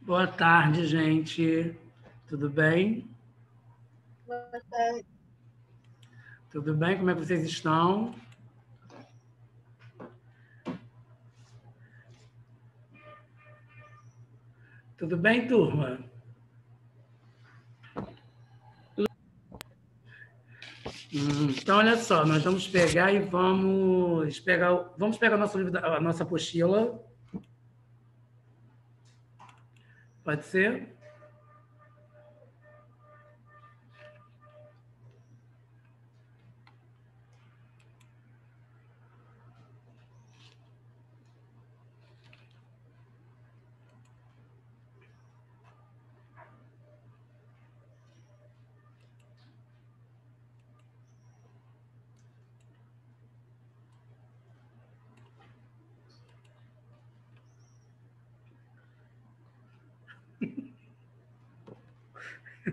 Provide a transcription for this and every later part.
Boa tarde, gente. Tudo bem? Boa tarde. Tudo bem? Como é que vocês estão? Tudo bem, turma? Então, olha só, nós vamos pegar e vamos pegar o nosso livro, a nossa apostila. Pode ser?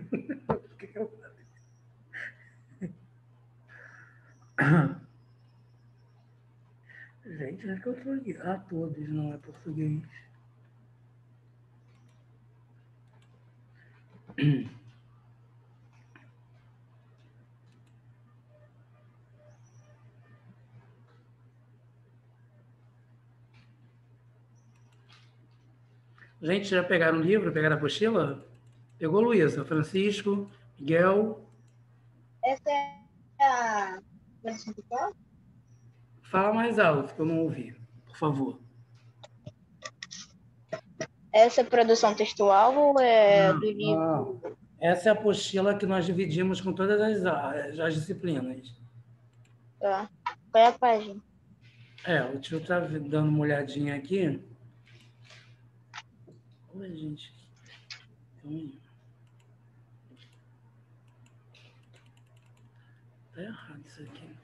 O que eu falei? Gente, não é que eu estou aqui. Ah, todos, não é português. Gente, já pegaram o livro? Pegaram a apostila? Pegou, Luísa? Francisco? Miguel? Essa é a produção textual? Fala mais alto, que eu não ouvi, por favor. Essa é produção textual ou é do livro? Não. Essa é a apostila que nós dividimos com todas as disciplinas. Tá. Qual é a página? O tio está dando uma olhadinha aqui. Oi, gente. Tá errado isso aqui.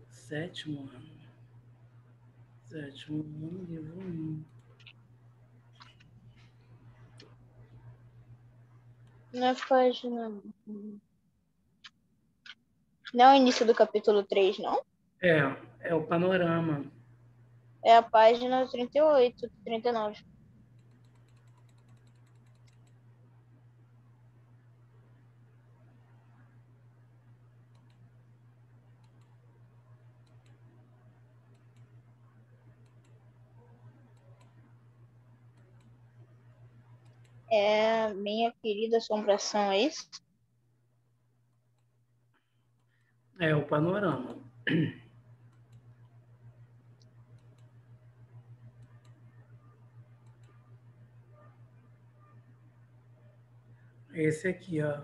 Sétimo ano. Sétimo ano, livro 1. Na página. Não é o início do capítulo 3, não? É o panorama. É a página 38, 39. É Minha Querida Assombração, é isso? É o panorama. Esse aqui, ó.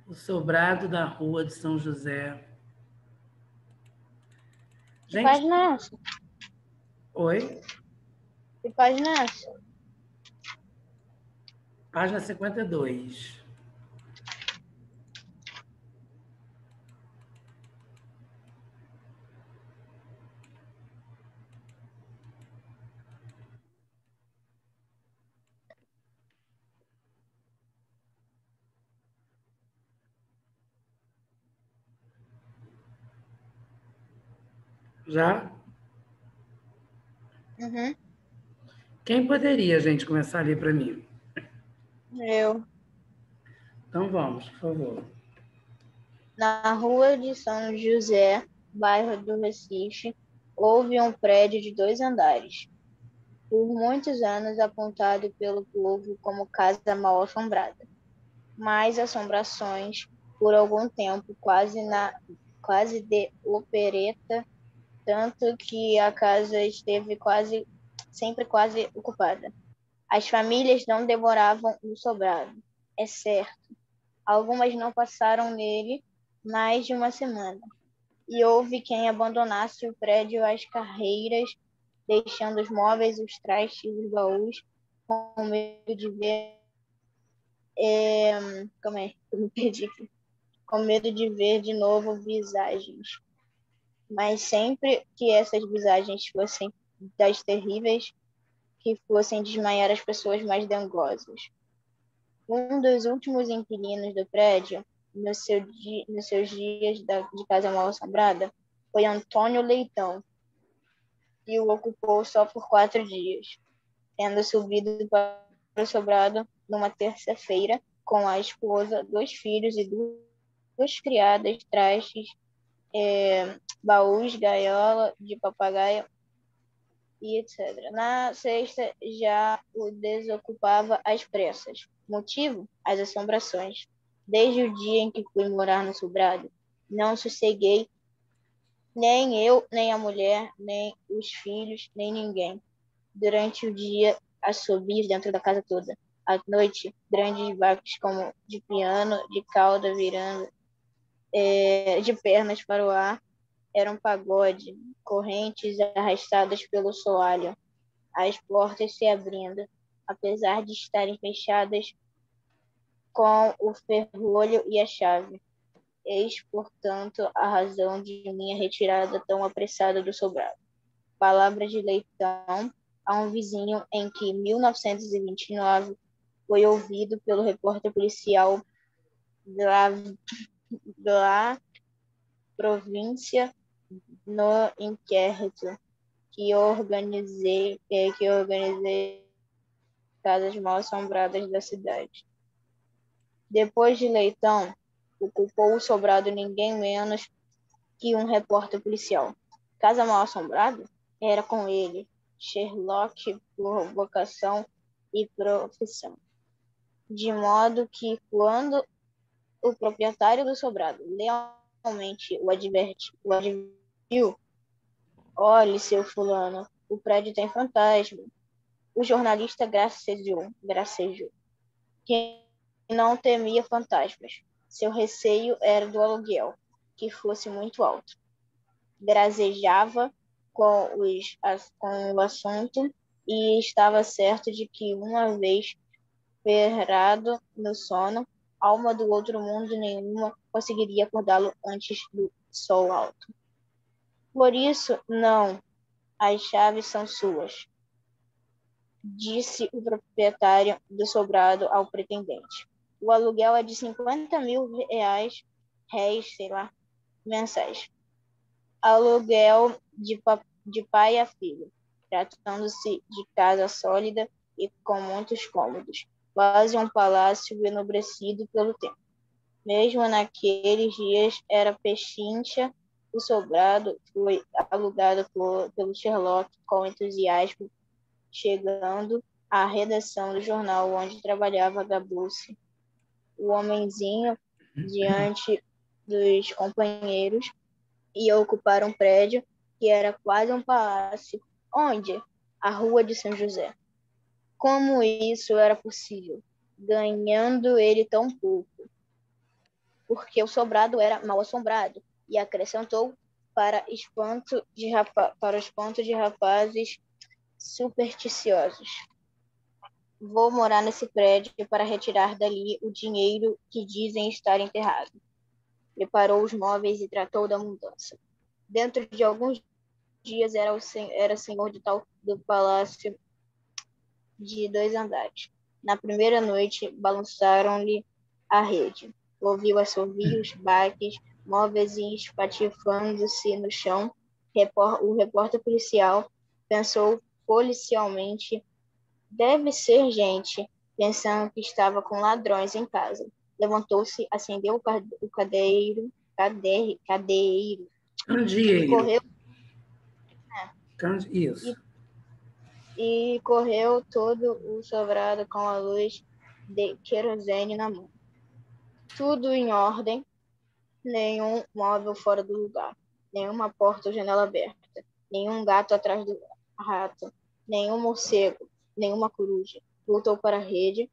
O sobrado da Rua de São José. Que Gente, página é essa? oi? Que página é essa? Página 52. Já? Uhum. Quem poderia, gente, começar a ler para mim? Eu. Então vamos, por favor. Na Rua de São José, bairro do Recife, houve um prédio de 2 andares, por muitos anos apontado pelo povo como casa mal-assombrada. Mas assombrações, por algum tempo, quase de opereta, tanto que a casa esteve sempre quase ocupada. As famílias não devoravam o sobrado, é certo. Algumas não passaram nele mais de uma semana. E houve quem abandonasse o prédio às carreiras, deixando os móveis, os trastes e os baús, com medo de ver. Calma aí, eu me perdi aqui. Com medo de ver de novo visagens. Mas sempre que essas visagens fossem das terríveis, que fossem desmaiar as pessoas mais dangosas. Um dos últimos inquilinos do prédio, nos seus dias de Casa Mal Assombrada foi Antônio Leitão, que o ocupou só por 4 dias, tendo subido para o sobrado numa terça-feira com a esposa, 2 filhos e 2 criadas, trastes, baús, gaiola de papagaio e etc. Na sexta, já o desocupava às pressas. Motivo? As assombrações. Desde o dia em que fui morar no sobrado, não sosseguei, nem eu, nem a mulher, nem os filhos, nem ninguém. Durante o dia, assobios dentro da casa toda. À noite, grandes baques como de piano, de cauda virando, de pernas para o ar, era um pagode, correntes arrastadas pelo soalho, as portas se abrindo, apesar de estarem fechadas com o ferrolho e a chave. Eis, portanto, a razão de minha retirada tão apressada do sobrado. Palavra de Leitão a um vizinho em que, em 1929, foi ouvido pelo repórter policial da província no inquérito que organizei casas mal assombradas da cidade. Depois de Leitão, ocupou o sobrado ninguém menos que um repórter policial. Casa mal assombrada? Era com ele, Sherlock por vocação e profissão. De modo que, quando o proprietário do sobrado lealmente o advertiu: olhe, seu fulano, o prédio tem fantasma. O jornalista gracejou, que não temia fantasmas. Seu receio era do aluguel, que fosse muito alto. Gracejava com o assunto e estava certo de que, uma vez ferrado no sono, alma do outro mundo nenhuma conseguiria acordá-lo antes do sol alto. Por isso, não, as chaves são suas, disse o proprietário do sobrado ao pretendente. O aluguel é de 50 mil réis, mensais. Aluguel de pai a filho, tratando-se de casa sólida e com muitos cômodos, quase um palácio enobrecido pelo tempo. Mesmo naqueles dias era pechincha, o sobrado foi alugado pelo Sherlock com entusiasmo, chegando à redação do jornal onde trabalhava gabou-se o homenzinho diante dos companheiros e ocupar um prédio que era quase um palácio. Onde? A Rua de São José. Como isso era possível, ganhando ele tão pouco? Porque o sobrado era mal assombrado, e acrescentou para o espanto de rapazes supersticiosos: vou morar nesse prédio para retirar dali o dinheiro que dizem estar enterrado. Preparou os móveis e tratou da mudança. Dentro de alguns dias era senhor do palácio de 2 andares. Na primeira noite, balançaram-lhe a rede. Ouviu assovios, baques, móveis espatifando-se no chão. O repórter policial pensou policialmente: deve ser gente, pensando que estava com ladrões em casa. Levantou-se, acendeu o cadeiro e Candeeiro. correu. Isso. E correu todo o sobrado com a luz de querosene na mão. Tudo em ordem, nenhum móvel fora do lugar, nenhuma porta ou janela aberta, nenhum gato atrás do rato, nenhum morcego, nenhuma coruja. Voltou para a rede,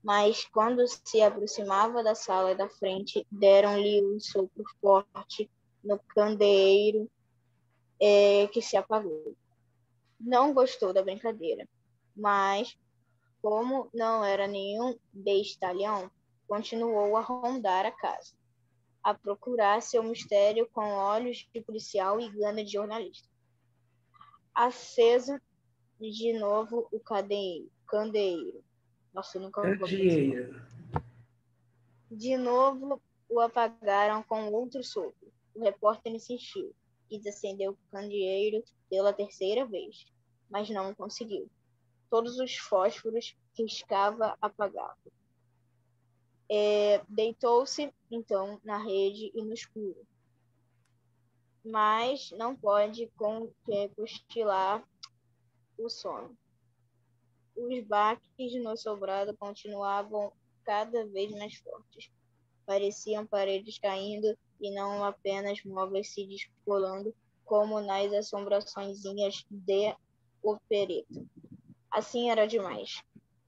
mas quando se aproximava da sala da frente, deram-lhe um sopro forte no candeeiro que se apagou. Não gostou da brincadeira, mas, como não era nenhum bestalhão, continuou a rondar a casa, a procurar seu mistério com olhos de policial e gana de jornalista. Aceso de novo o candeeiro. Nossa, eu nunca vou Candeeiro. De novo o apagaram com outro sopro. O repórter insistiu. Quis acender o candeeiro pela terceira vez, mas não conseguiu. Todos os fósforos que riscava apagavam. Deitou-se, então, na rede e no escuro. Mas não pode cochilar o sono. Os baques no sobrado continuavam cada vez mais fortes. Pareciam paredes caindo e não apenas móveis se descolando, como nas assombraçõezinhas de opereta. Assim era demais.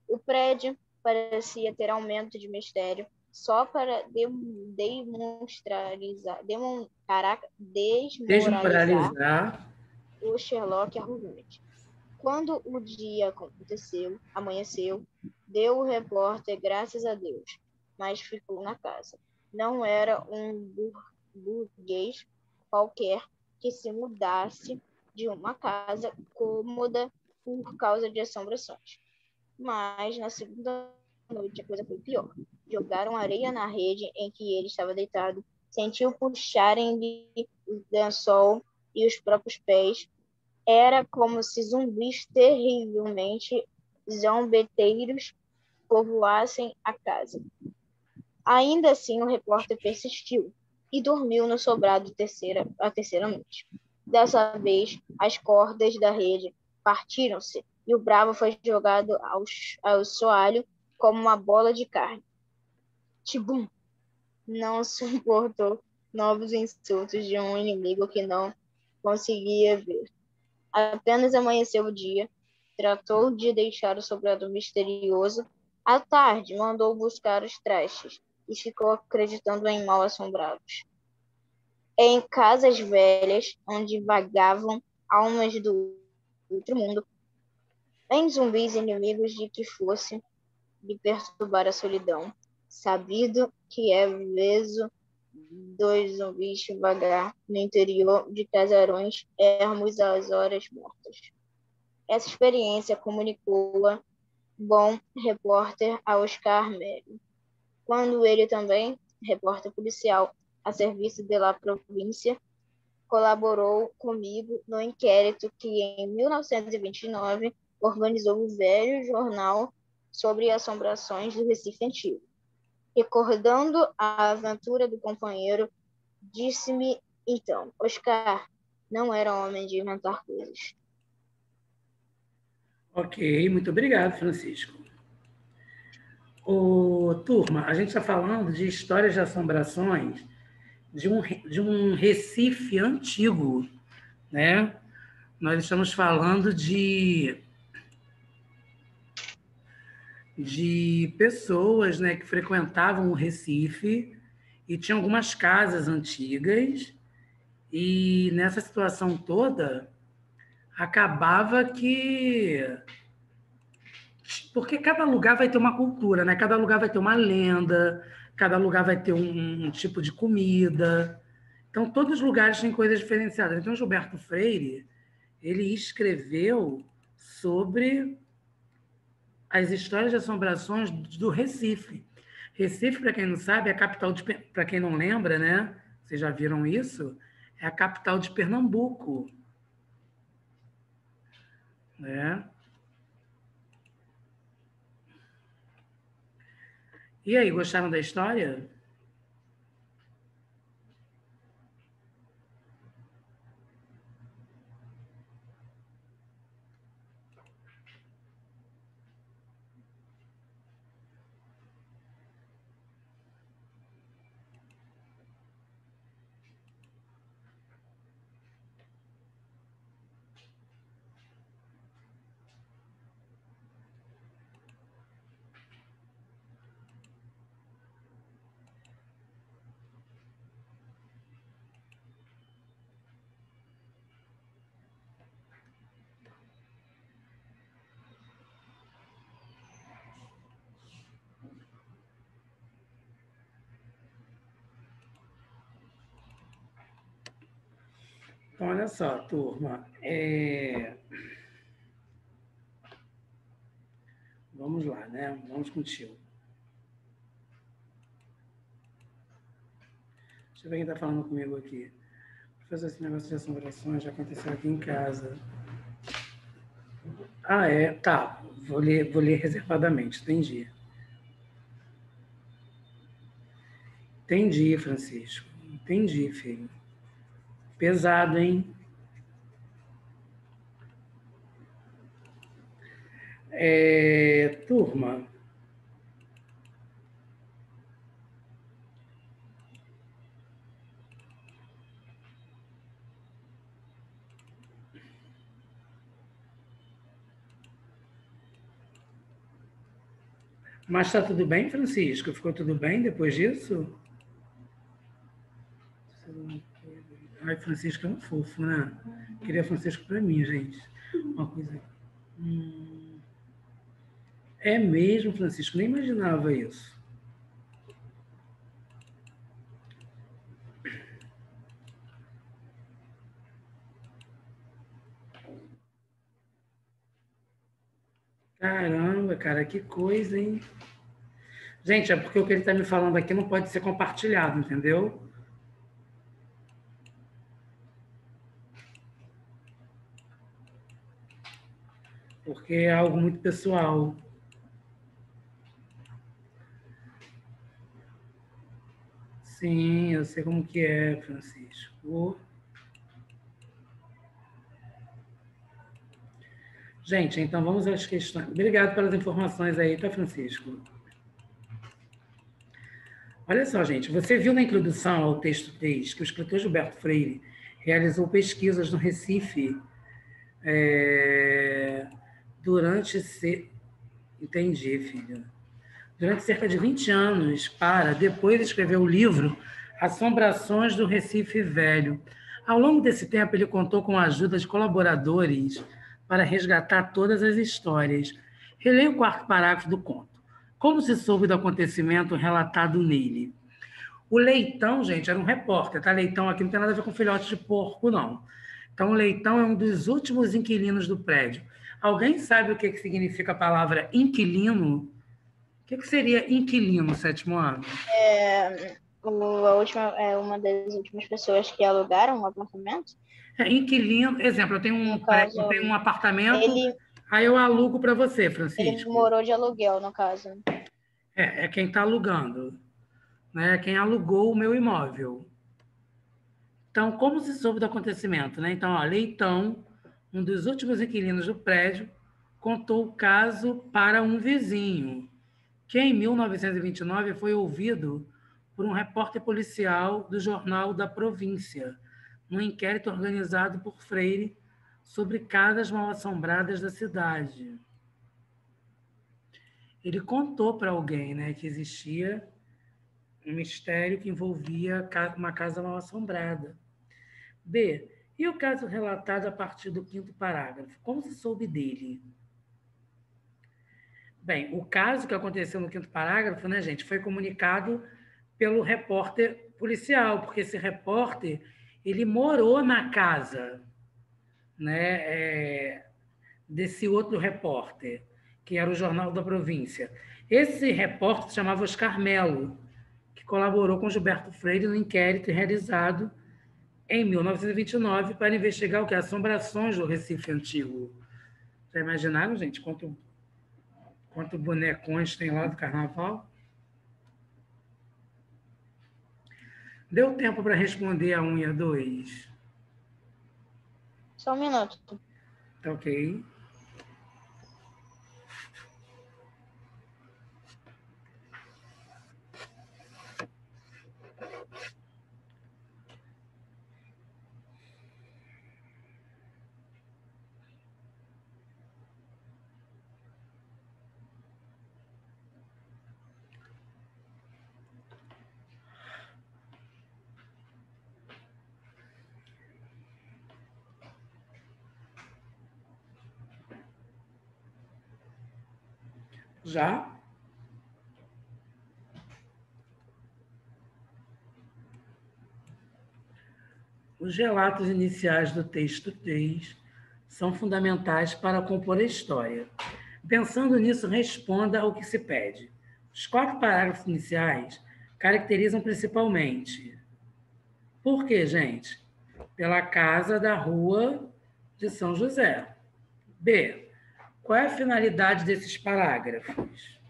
O prédio parecia ter aumento de mistério só para desmoralizar Desmoralizar. o Sherlock Holmes. Quando o dia amanheceu, deu o repórter graças a Deus, mas ficou na casa. Não era um burguês qualquer que se mudasse de uma casa cômoda por causa de assombrações. Mas na segunda noite a coisa foi pior. Jogaram areia na rede em que ele estava deitado, sentiu puxarem-lhe o lençol e os próprios pés. Era como se zumbis terrivelmente zombeteiros povoassem a casa. Ainda assim, o repórter persistiu e dormiu no sobrado a terceira noite. Dessa vez, as cordas da rede partiram-se e o bravo foi jogado ao soalho como uma bola de carne. Tibum! Não suportou novos insultos de um inimigo que não conseguia ver. Apenas amanheceu o dia, tratou de deixar o sobrado misterioso. À tarde, mandou buscar os trastes e ficou acreditando em mal-assombrados. Em casas velhas, onde vagavam almas do outro mundo, em zumbis inimigos de que fosse de perturbar a solidão, sabido que é vezo dos zumbis vagar no interior de casarões ermos às horas mortas. Essa experiência comunicou-a bom repórter a Oscar Mello, quando ele também, repórter policial a serviço da província, colaborou comigo no inquérito que, em 1929, organizou o velho jornal sobre assombrações do Recife Antigo. Recordando a aventura do companheiro, disse-me então: Oscar não era homem de inventar coisas. Ok, muito obrigado, Francisco. Turma, a gente está falando de histórias de assombrações de um Recife antigo, né? Nós estamos falando de pessoas, né, que frequentavam o Recife e tinham algumas casas antigas, e nessa situação toda acabava que porque cada lugar vai ter uma cultura, né? Cada lugar vai ter uma lenda, cada lugar vai ter um tipo de comida. Então, todos os lugares têm coisas diferenciadas. Então, Gilberto Freire, ele escreveu sobre as histórias de assombrações do Recife. Recife, para quem não sabe, é a capital de... Para quem não lembra, né? Vocês já viram isso? É a capital de Pernambuco, né? E aí, gostaram da história? Então, olha só, turma. Vamos lá, né? Vamos contigo. eu ver quem está falando comigo aqui. Fazer esse negócio de assombrações já aconteceu aqui em casa. Ah, é? Tá. Vou ler reservadamente. Entendi. Entendi, Francisco. Entendi, filho. Pesado, hein? Turma. Mas está tudo bem, Francisco? Ficou tudo bem depois disso? Ai, Francisco é um fofo, né? Queria Francisco para mim, gente. Uma coisa. É mesmo, Francisco? Nem imaginava isso. Caramba, cara, que coisa, hein? Gente, é porque o que ele está me falando aqui não pode ser compartilhado, entendeu? Porque é algo muito pessoal. Sim, eu sei como que é, Francisco. Gente, então vamos às questões. Obrigado pelas informações aí, tá, Francisco? Olha só, gente, você viu na introdução ao texto 3 que o escritor Gilberto Freire realizou pesquisas no Recife durante... Entendi, filho. Durante cerca de 20 anos, para depois escrever o livro Assombrações do Recife Velho. Ao longo desse tempo, ele contou com a ajuda de colaboradores para resgatar todas as histórias. Releia o quarto parágrafo do conto. Como se soube do acontecimento relatado nele? O Leitão, gente, era um repórter, tá? Leitão aqui não tem nada a ver com filhote de porco, não. Então, o Leitão é um dos últimos inquilinos do prédio. Alguém sabe o que significa a palavra inquilino? O que seria inquilino, sétimo ano? Uma das últimas pessoas que alugaram um apartamento. Inquilino, exemplo, eu tenho eu tenho um apartamento, aí eu alugo para você, Francisco. Ele morou de aluguel, no caso. É quem está alugando, né? Quem alugou o meu imóvel. Então, como se soube do acontecimento, né? Então, Leitão, um dos últimos inquilinos do prédio, contou o caso para um vizinho, que em 1929 foi ouvido por um repórter policial do Jornal da Província, num inquérito organizado por Freire sobre casas mal-assombradas da cidade. Ele contou para alguém, né, que existia um mistério que envolvia uma casa mal-assombrada. B. E o caso relatado a partir do quinto parágrafo? Como se soube dele? Bem, o caso que aconteceu no quinto parágrafo, né, gente, foi comunicado pelo repórter policial, porque esse repórter, ele morou na casa, né, desse outro repórter, que era o Jornal da Província. Esse repórter se chamava Oscar Melo, que colaborou com Gilberto Freire no inquérito realizado em 1929 para investigar o que? Assombrações do Recife Antigo. Já imaginaram, gente, quanto bonecões tem lá do carnaval? Deu tempo para responder a 1 e a 2? Só um minuto. Tá ok. Já? Os relatos iniciais do texto 3 são fundamentais para compor a história. Pensando nisso, responda ao que se pede. Os 4 parágrafos iniciais caracterizam principalmente Por quê, gente? Pela casa da Rua de São José. B. Qual é a finalidade desses parágrafos?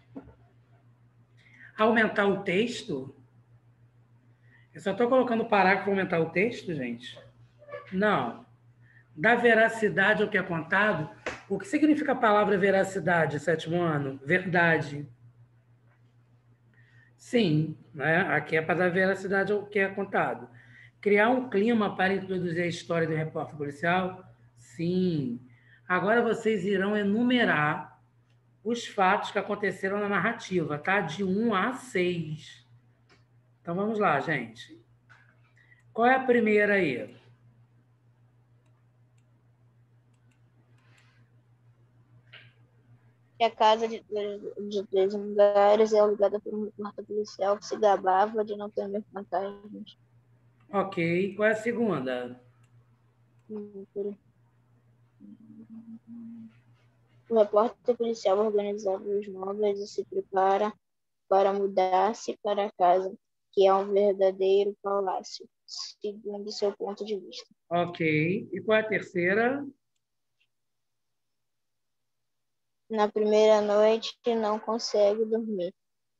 Aumentar o texto? Eu só estou colocando o parágrafo para aumentar o texto, gente? Não. Dar veracidade ao que é contado. O que significa a palavra veracidade, sétimo ano? Verdade. Sim, né? Aqui é para dar veracidade ao que é contado. Criar um clima para introduzir a história do repórter policial? Sim. Agora vocês irão enumerar os fatos que aconteceram na narrativa, tá? De 1 a 6. Então vamos lá, gente. Qual é a primeira aí? Que a casa de 3 andares é alugada por um repórter policial que se gabava de não temer fantasmas. Ok. Qual é a segunda? O repórter policial organizava os móveis e se prepara para mudar-se para a casa, que é um verdadeiro palácio, segundo seu ponto de vista. Ok. E qual é a terceira? Na primeira noite não consegue dormir,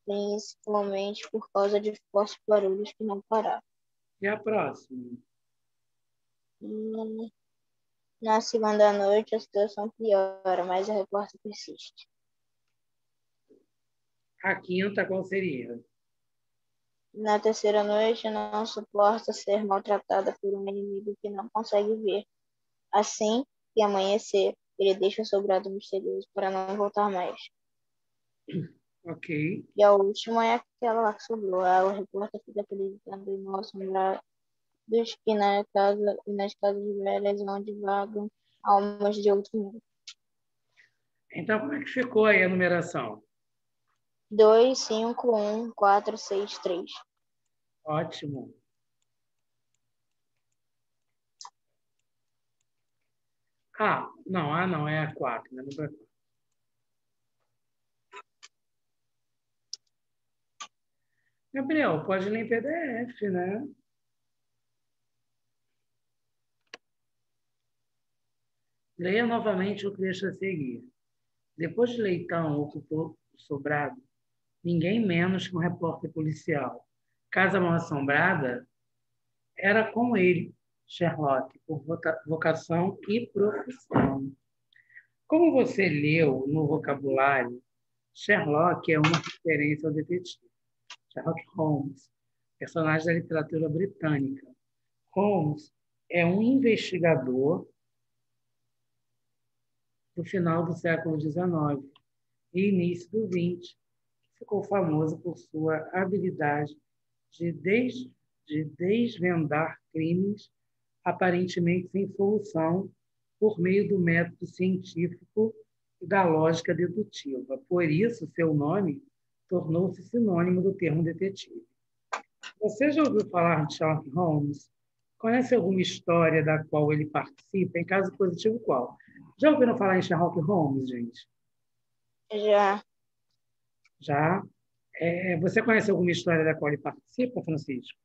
principalmente por causa de fortes barulhos que não paravam. E a próxima? E na segunda noite a situação piora, mas a repórter persiste. A quinta, qual seria? Na terceira noite não suporta ser maltratada por um inimigo que não consegue ver. Assim que amanhecer, ele deixa o sobrado misterioso para não voltar mais. Ok. E a última é aquela lá que sobrou. O repórter fica acreditando em mal assombrados que nas casas velhas onde vagam almas de outro mundo. Então, como é que ficou aí a numeração? 2, 5, 1, 4, 6, 3. Ótimo. Não, é a 4, né? Gabriel, pode ler em PDF, né? Leia novamente o trecho a seguir. Depois de Leitão ocupou o sobrado, ninguém menos que um repórter policial. Casa Mal-Assombrada era com ele, Sherlock, por vocação e profissão. Como você leu no vocabulário, Sherlock é uma referência ao detetive. Sherlock Holmes, personagem da literatura britânica. Holmes é um investigador do final do século XIX e início do XX, que ficou famoso por sua habilidade de, de desvendar crimes aparentemente sem solução por meio do método científico e da lógica dedutiva. Por isso, seu nome tornou-se sinônimo do termo detetive. Você já ouviu falar de Sherlock Holmes? Conhece alguma história da qual ele participa? Em caso positivo, qual? Já ouviram falar em Sherlock Holmes, gente? Já. Já? Você conhece alguma história da qual ele participa, Francisco?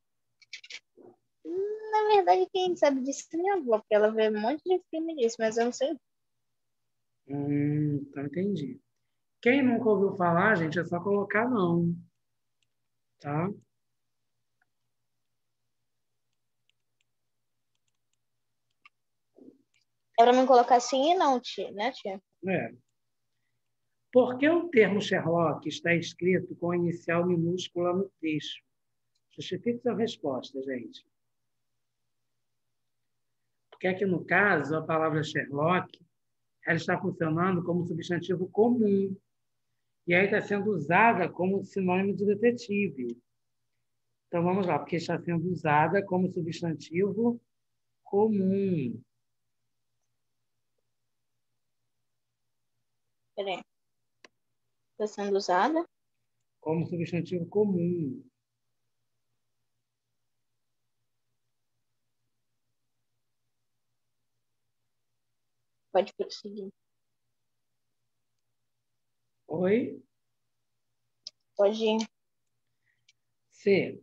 Na verdade, quem sabe disso é minha avó, porque ela vê um monte de filme disso, mas eu não sei. Então entendi. Quem nunca ouviu falar, gente, é só colocar não, tá? É pra mim colocar sim e não, tia, né, tia? É. Por que o termo Sherlock está escrito com a inicial minúscula no texto? Justifique sua resposta, gente. Porque aqui no caso, a palavra Sherlock ela está funcionando como substantivo comum. E aí está sendo usada como sinônimo de detetive. Então vamos lá, porque está sendo usada como substantivo comum. Peraí. Está sendo usada? Como substantivo comum. Pode prosseguir. Oi? Pode ir. C.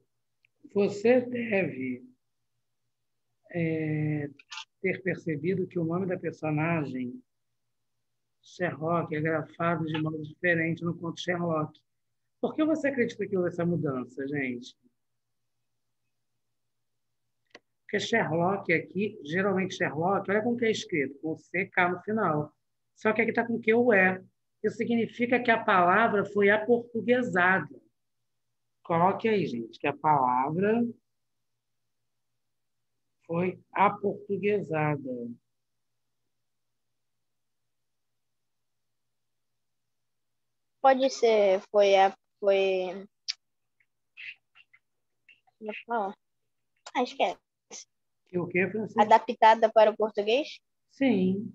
Você deve ter percebido que o nome da personagem, Sherlock, é grafado de modo diferente no conto Sherlock. Por que você acredita que houve essa mudança, gente? Porque Sherlock aqui, geralmente Sherlock, olha como que é escrito, com CK no final. Só que aqui está com QE. Isso significa que a palavra foi aportuguesada. Coloque aí, gente, que a palavra foi aportuguesada. Pode ser, foi, como é que fala? Acho que é E o que, Francisco? adaptada para o português? Sim.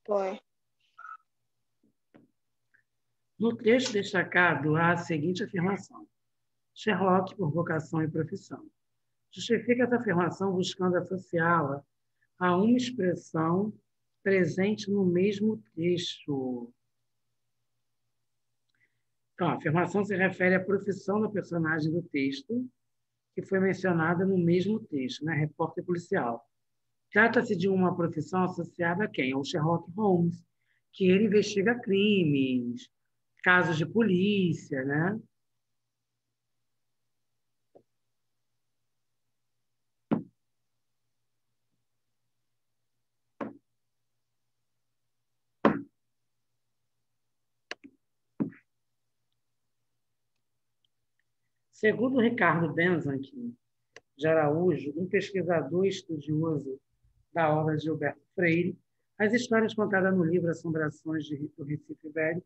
Foi. No trecho destacado, há a seguinte afirmação. Sherlock, por vocação e profissão. Justifica essa afirmação buscando associá-la a uma expressão presente no mesmo texto. Então, a afirmação se refere à profissão da personagem do texto, que foi mencionada no mesmo texto, né? Repórter policial. Trata-se de uma profissão associada a quem? Ao Sherlock Holmes, que ele investiga crimes, casos de polícia, né? Segundo Ricardo Benzanck de Araújo, um pesquisador estudioso da obra de Gilberto Freire, as histórias contadas no livro Assombrações do Recife Velho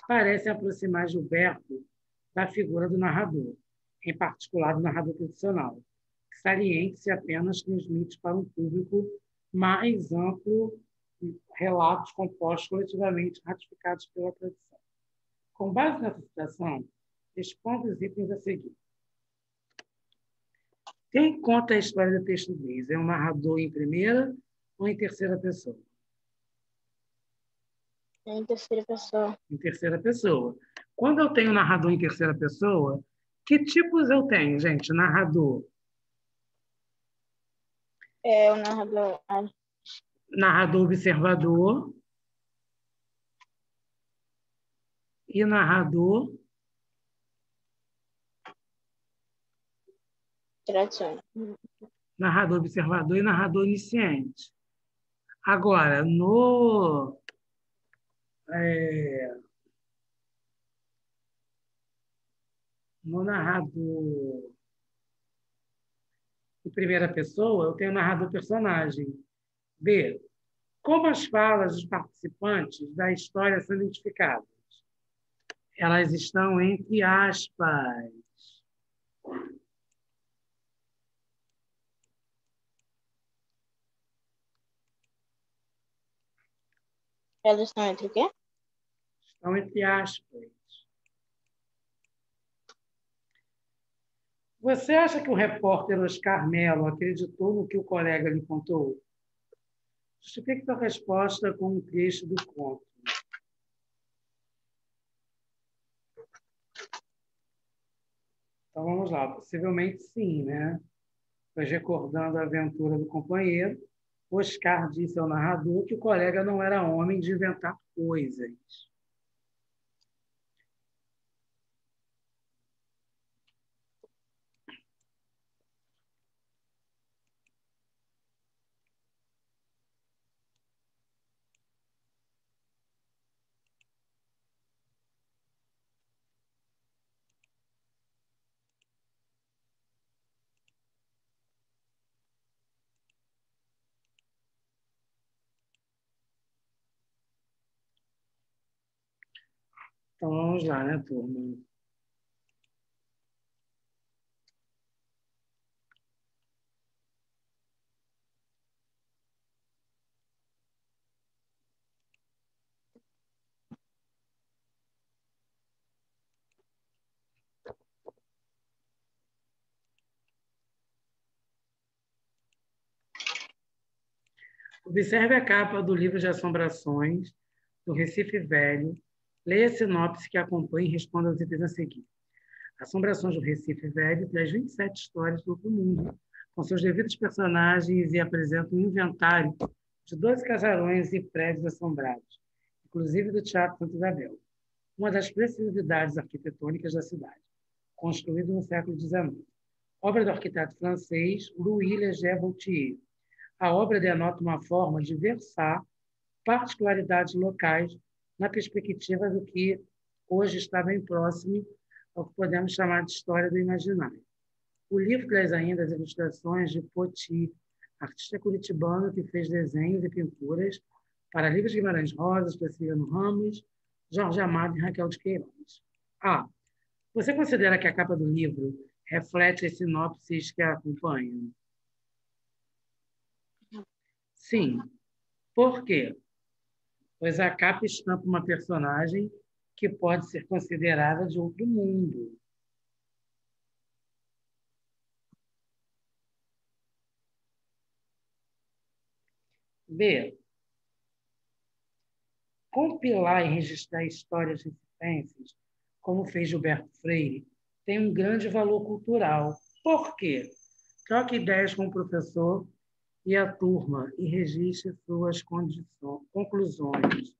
parecem aproximar Gilberto da figura do narrador, em particular do narrador tradicional, que saliente-se apenas transmite para um público mais amplo relatos compostos coletivamente ratificados pela tradição. Com base nessa citação, expondo os itens a seguir. Quem conta a história do texto diz? É um narrador em primeira ou em terceira pessoa? Em terceira pessoa. Em terceira pessoa. Quando eu tenho narrador em terceira pessoa, que tipos eu tenho, gente? Narrador. É o narrador. Narrador observador e narrador Tradicional. narrador observador e narrador iniciante. Agora, no narrador em primeira pessoa, eu tenho narrador personagem. B. Como as falas dos participantes da história são identificadas? Elas estão entre aspas. Elas estão entre o quê? Estão entre aspas. Você acha que o repórter Oscar Mello acreditou no que o colega lhe contou? Justifique sua resposta com um trecho do conto. Então vamos lá. Possivelmente sim, né? Pois recordando a aventura do companheiro, Oscar disse ao narrador que o colega não era homem de inventar coisas. Então vamos lá, né, turma? Observe a capa do livro de assombrações do Recife Velho, leia a sinopse que acompanha e responda aos itens a seguir. Assombrações do Recife Velho traz 27 histórias do outro mundo, com seus devidos personagens e apresenta um inventário de 12 casarões e prédios assombrados, inclusive do Teatro Santa Isabel, uma das preciosidades arquitetônicas da cidade, construído no século XIX. Obra do arquiteto francês Louis Leger-Gaultier. A obra denota uma forma de versar particularidades locais na perspectiva do que hoje está bem próximo ao que podemos chamar de história do imaginário. O livro traz ainda as ilustrações de Poti, artista curitibano que fez desenhos e pinturas para Livros Guimarães Rosa, Prisciliano Ramos, Jorge Amado e Raquel de Queiroz. Você considera que a capa do livro reflete as sinopses que a acompanham? Sim. Por quê? Pois a capa estampa uma personagem que pode ser considerada de outro mundo. B. Compilar e registrar histórias recifenses, como fez Gilberto Freire, tem um grande valor cultural. Por quê? Troque ideias com o professor e a turma e registre suas conclusões.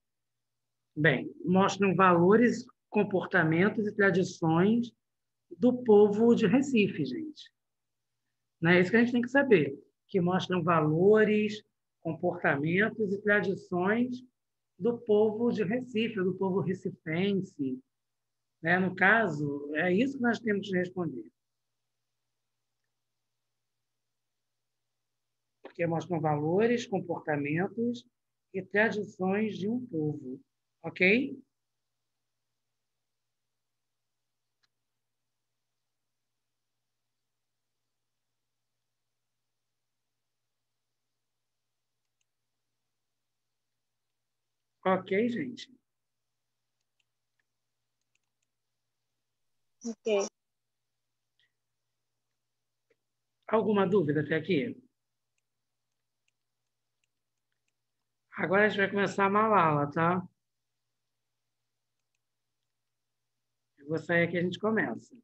Bem, mostram valores, comportamentos e tradições do povo de Recife, gente. Não é isso que a gente tem que saber, que mostram valores, comportamentos e tradições do povo de Recife, do povo recifense. Né? No caso, é isso que nós temos que responder. Porque mostram valores, comportamentos e tradições de um povo. Ok? Ok, gente? Ok. Alguma dúvida até aqui? Agora a gente vai começar a malala, tá? Eu vou sair aqui e a gente começa.